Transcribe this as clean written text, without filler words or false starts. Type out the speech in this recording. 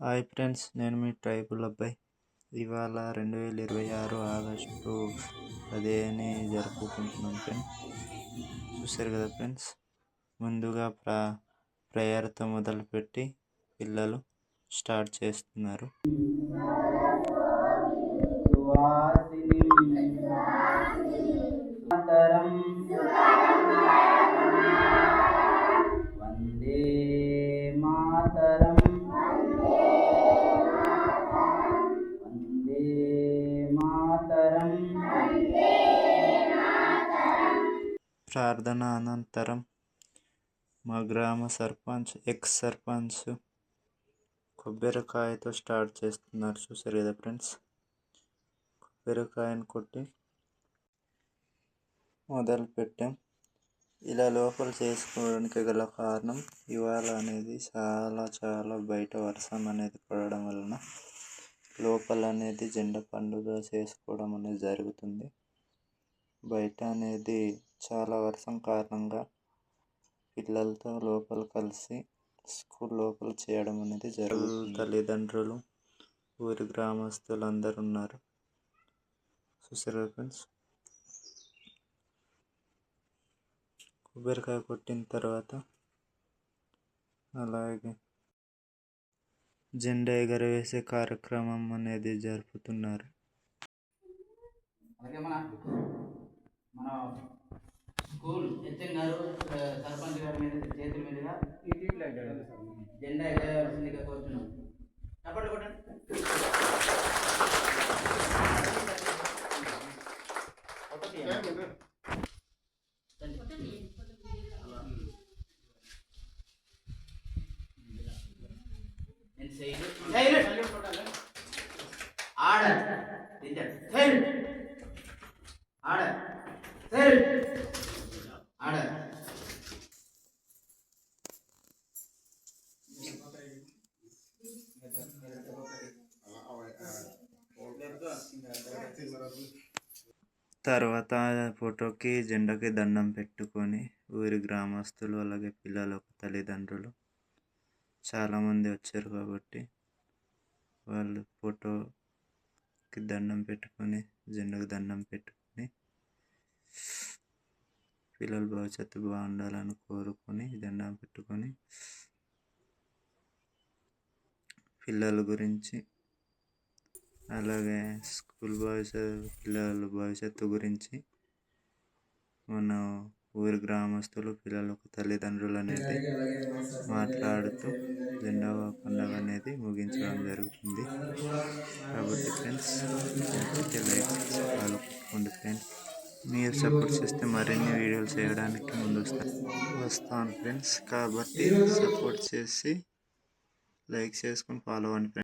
Hi friends, నేను మీ tribal అబ్బాయి. ఇవాళ 2026 ఆగస్టు 10 జరుపుకుంటున్నాం ఫ్రెండ్స్. చూసారు కదా ఫ్రెండ్స్, ముందుగా ప్రేయర్తో మొదలుపెట్టి పిల్లలు స్టార్ట్ చేస్తున్నారు. వందే మాతరం వందే మాతరం. ప్రార్థన అనంతరం మా గ్రామ సర్పంచ్, ఎక్స్ సర్పంచ్ కొబ్బరికాయతో స్టార్ట్ చేస్తున్నారు. చూసారు కదా ఫ్రెండ్స్, కొబ్బరికాయను కొట్టి మొదలు పెట్టాం. ఇలా లోపల చేసుకోవడానికి గల కారణం, ఇవాళ అనేది చాలా బయట వర్షం అనేది పడడం వలన లోపల అనేది జెండా పండుగ చేసుకోవడం అనేది జరుగుతుంది. బయట అనేది చాలా వర్షం కారణంగా పిల్లలతో లోపల కలిసి స్కూల్ లోపల చేయడం అనేది జరుగుతుంది. తల్లిదండ్రులు, ఊరి గ్రామస్తులు అందరు ఉన్నారు. చూసారు ఫ్రెండ్స్, కొబ్బరికాయ కొట్టిన తర్వాత అలాగే జెండా ఎగరవేసే కార్యక్రమం అనేది జరుపుతున్నారు. అలాగే మన స్కూల్ హెచ్ఎం గారు సర్పంచ్ గారి మీద చేతుల మీదుగా జెండా ఎగరవలసిందిగా కోరుతున్నాం. చప్పట్లు కొట్టండి. Order order order. తర్వాత ఫోటోకి, జెండాకి దండం పెట్టుకొని ఊరి గ్రామస్తులు, అలాగే పిల్లలు, తల్లిదండ్రులు చాలామంది వచ్చారు కాబట్టి వాళ్ళు ఫోటోకి దండం పెట్టుకొని, జెండాకి దండం పెట్టుకొని పిల్లల భవిష్యత్తు బాగుండాలని కోరుకొని దండం పెట్టుకొని పిల్లల గురించి, అలాగే స్కూల్ పిల్లల భవిష్యత్తు గురించి మన ఊరి గ్రామస్తులు, పిల్లలకు తల్లిదండ్రులు అనేది మాట్లాడుతూ జెండా పండుగ అనేది ముగించడం జరుగుతుంది. కాబట్టి ఫ్రెండ్స్, లైక్ ఫాలో కొట్టుకోండి ఫ్రెండ్స్. మీరు సపోర్ట్ చేస్తే మరిన్ని వీడియోలు చేయడానికి ముందు వస్తాను ఫ్రెండ్స్. కాబట్టి సపోర్ట్ చేసి లైక్ చేసుకొని ఫాలో అవ్వండి ఫ్రెండ్స్.